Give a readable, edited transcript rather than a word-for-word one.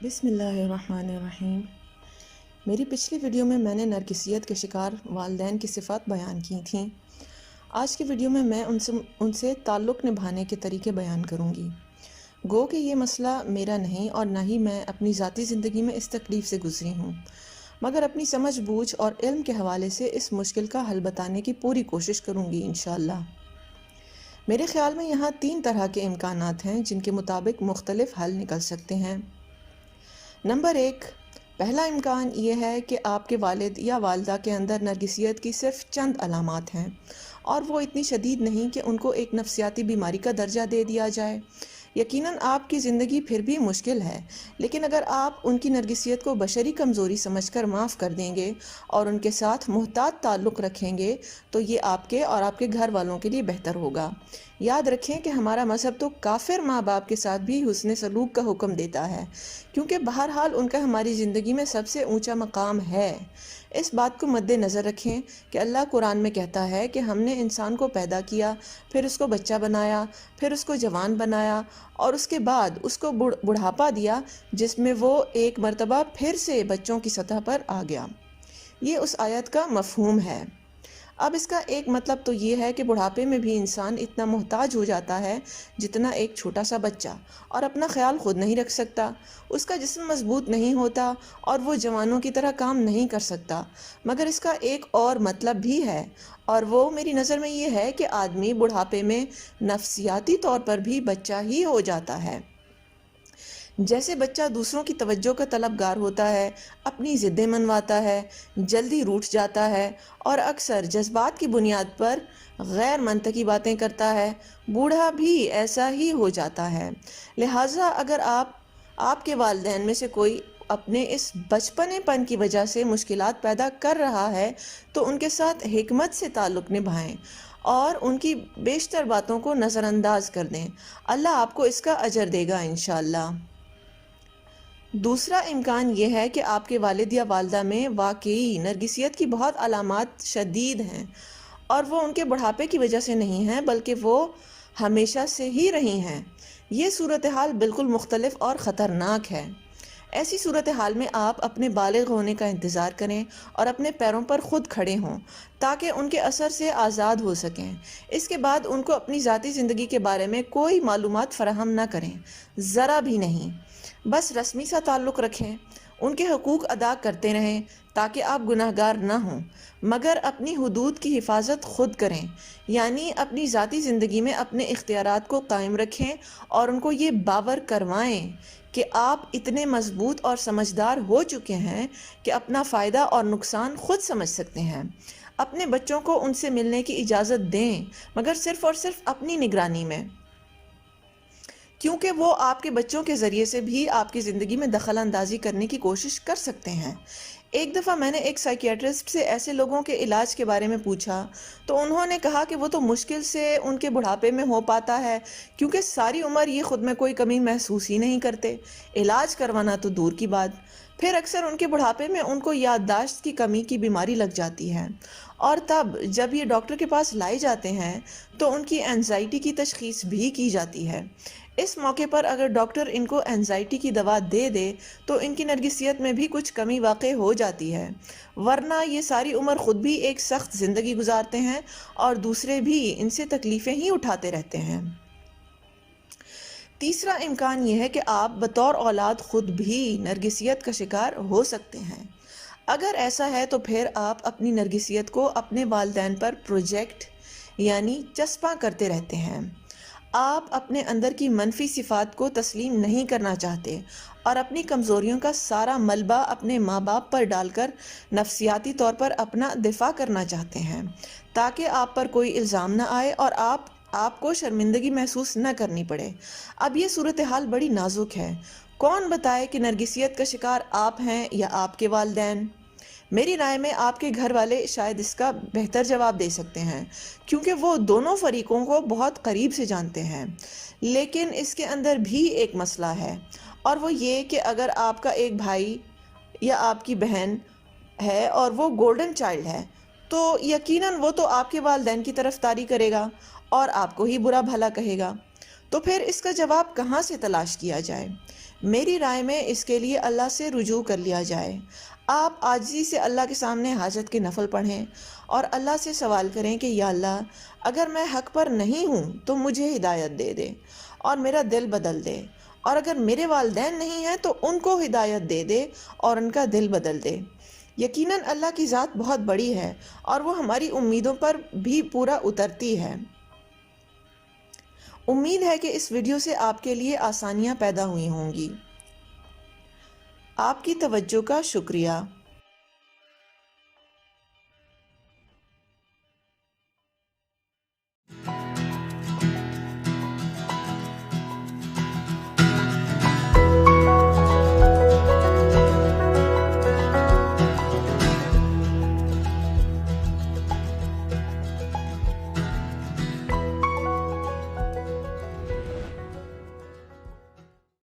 بسم اللہ الرحمن الرحیم۔ میری پچھلی ویڈیو میں نے نرگسیت کے شکار والدین کی صفات بیان کی تھیں۔ آج کی ویڈیو میں ان سے تعلق نبھانے کے طریقے بیان کروں گی۔ گو کہ یہ مسئلہ میرا نہیں اور نہ ہی میں اپنی ذاتی زندگی میں اس تکلیف سے گزری ہوں، مگر اپنی سمجھ بوجھ اور علم کے حوالے سے اس مشکل کا حل بتانے کی پوری کوشش کروں گی انشاءاللہ۔ میرے خیال میں یہاں 3 طرح کے امکانات ہیں جن کے مطابق مختلف حل نکل سکتے ہیں۔ نمبر 1، پہلا امکان یہ ہے کہ آپ کے والد یا والدہ کے اندر نرگسیت کی صرف چند علامات ہیں اور وہ اتنی شدید نہیں کہ ان کو ایک نفسیاتی بیماری کا درجہ دے دیا جائے۔ یقیناً آپ کی زندگی پھر بھی مشکل ہے، لیکن اگر آپ ان کی نرگسیت کو بشری کمزوری سمجھ کر معاف کر دیں گے اور ان کے ساتھ محتاط تعلق رکھیں گے تو یہ آپ کے اور آپ کے گھر والوں کے لیے بہتر ہوگا۔ یاد رکھیں کہ ہمارا مذہب تو کافر ماں باپ کے ساتھ بھی حسن سلوک کا حکم دیتا ہے، کیونکہ بہرحال ان کا ہماری زندگی میں سب سے اونچا مقام ہے۔ اس بات کو مد نظر رکھیں کہ اللہ قرآن میں کہتا ہے کہ ہم نے انسان کو پیدا کیا، پھر اس کو بچہ بنایا، پھر اس کو جوان بنایا اور اس کے بعد اس کو بڑھاپا دیا، جس میں وہ ایک مرتبہ پھر سے بچوں کی سطح پر آ گیا۔ یہ اس آیت کا مفہوم ہے۔ اب اس کا ایک مطلب تو یہ ہے کہ بڑھاپے میں بھی انسان اتنا محتاج ہو جاتا ہے جتنا ایک چھوٹا سا بچہ، اور اپنا خیال خود نہیں رکھ سکتا، اس کا جسم مضبوط نہیں ہوتا اور وہ جوانوں کی طرح کام نہیں کر سکتا۔ مگر اس کا ایک اور مطلب بھی ہے، اور وہ میری نظر میں یہ ہے کہ آدمی بڑھاپے میں نفسیاتی طور پر بھی بچہ ہی ہو جاتا ہے۔ جیسے بچہ دوسروں کی توجہ کا طلبگار ہوتا ہے، اپنی ضدیں منواتا ہے، جلدی روٹھ جاتا ہے اور اکثر جذبات کی بنیاد پر غیر منطقی باتیں کرتا ہے، بوڑھا بھی ایسا ہی ہو جاتا ہے۔ لہٰذا اگر آپ کے والدین میں سے کوئی اپنے اس بچپنے پن کی وجہ سے مشکلات پیدا کر رہا ہے تو ان کے ساتھ حکمت سے تعلق نبھائیں اور ان کی بیشتر باتوں کو نظر انداز کر دیں۔ اللہ آپ کو اس کا اجر دے گا انشاءاللہ۔ دوسرا امکان یہ ہے کہ آپ کے والد یا والدہ میں واقعی نرگسیت کی بہت علامات شدید ہیں اور وہ ان کے بڑھاپے کی وجہ سے نہیں ہیں بلکہ وہ ہمیشہ سے ہی رہی ہیں۔ یہ صورتحال بالکل مختلف اور خطرناک ہے۔ ایسی صورتحال میں آپ اپنے بالغ ہونے کا انتظار کریں اور اپنے پیروں پر خود کھڑے ہوں تاکہ ان کے اثر سے آزاد ہو سکیں۔ اس کے بعد ان کو اپنی ذاتی زندگی کے بارے میں کوئی معلومات فراہم نہ کریں، ذرا بھی نہیں۔ بس رسمی سا تعلق رکھیں، ان کے حقوق ادا کرتے رہیں تاکہ آپ گناہگار نہ ہوں، مگر اپنی حدود کی حفاظت خود کریں، یعنی اپنی ذاتی زندگی میں اپنے اختیارات کو قائم رکھیں اور ان کو یہ باور کروائیں کہ آپ اتنے مضبوط اور سمجھدار ہو چکے ہیں کہ اپنا فائدہ اور نقصان خود سمجھ سکتے ہیں۔ اپنے بچوں کو ان سے ملنے کی اجازت دیں، مگر صرف اور صرف اپنی نگرانی میں، کیونکہ وہ آپ کے بچوں کے ذریعے سے بھی آپ کی زندگی میں دخل اندازی کرنے کی کوشش کر سکتے ہیں۔ ایک دفعہ میں نے ایک سائیکیٹرسٹ سے ایسے لوگوں کے علاج کے بارے میں پوچھا تو انہوں نے کہا کہ وہ تو مشکل سے ان کے بڑھاپے میں ہو پاتا ہے، کیونکہ ساری عمر یہ خود میں کوئی کمی محسوس ہی نہیں کرتے، علاج کروانا تو دور کی بات۔ پھر اکثر ان کے بڑھاپے میں ان کو یادداشت کی کمی کی بیماری لگ جاتی ہے، اور تب جب یہ ڈاکٹر کے پاس لائے جاتے ہیں تو ان کی اینزائٹی کی تشخیص بھی کی جاتی ہے۔ اس موقع پر اگر ڈاکٹر ان کو اینزائٹی کی دوا دے دے تو ان کی نرگسیت میں بھی کچھ کمی واقع ہو جاتی ہے، ورنہ یہ ساری عمر خود بھی ایک سخت زندگی گزارتے ہیں اور دوسرے بھی ان سے تکلیفیں ہی اٹھاتے رہتے ہیں۔ تیسرا امکان یہ ہے کہ آپ بطور اولاد خود بھی نرگسیت کا شکار ہو سکتے ہیں۔ اگر ایسا ہے تو پھر آپ اپنی نرگسیت کو اپنے والدین پر پروجیکٹ یعنی چسپاں کرتے رہتے ہیں۔ آپ اپنے اندر کی منفی صفات کو تسلیم نہیں کرنا چاہتے اور اپنی کمزوریوں کا سارا ملبہ اپنے ماں باپ پر ڈال کر نفسیاتی طور پر اپنا دفاع کرنا چاہتے ہیں تاکہ آپ پر کوئی الزام نہ آئے اور آپ کو شرمندگی محسوس نہ کرنی پڑے۔ اب یہ صورتحال بڑی نازک ہے۔ کون بتائے کہ نرگسیت کا شکار آپ ہیں یا آپ کے والدین؟ میری رائے میں آپ کے گھر والے شاید اس کا بہتر جواب دے سکتے ہیں، کیونکہ وہ دونوں فریقوں کو بہت قریب سے جانتے ہیں۔ لیکن اس کے اندر بھی ایک مسئلہ ہے، اور وہ یہ کہ اگر آپ کا ایک بھائی یا آپ کی بہن ہے اور وہ گولڈن چائلڈ ہے تو یقیناً وہ تو آپ کے والدین کی طرفداری کرے گا اور آپ کو ہی برا بھلا کہے گا۔ تو پھر اس کا جواب کہاں سے تلاش کیا جائے؟ میری رائے میں اس کے لیے اللہ سے رجوع کر لیا جائے۔ آپ عاجزی سے اللہ کے سامنے حاجت کے نفل پڑھیں اور اللہ سے سوال کریں کہ یا اللہ، اگر میں حق پر نہیں ہوں تو مجھے ہدایت دے دے اور میرا دل بدل دے، اور اگر میرے والدین نہیں ہیں تو ان کو ہدایت دے دے اور ان کا دل بدل دے۔ یقیناً اللہ کی ذات بہت بڑی ہے اور وہ ہماری امیدوں پر بھی پورا اترتی ہے۔ امید ہے کہ اس ویڈیو سے آپ کے لیے آسانیاں پیدا ہوئی ہوں گی۔ آپ کی توجہ کا شکریہ۔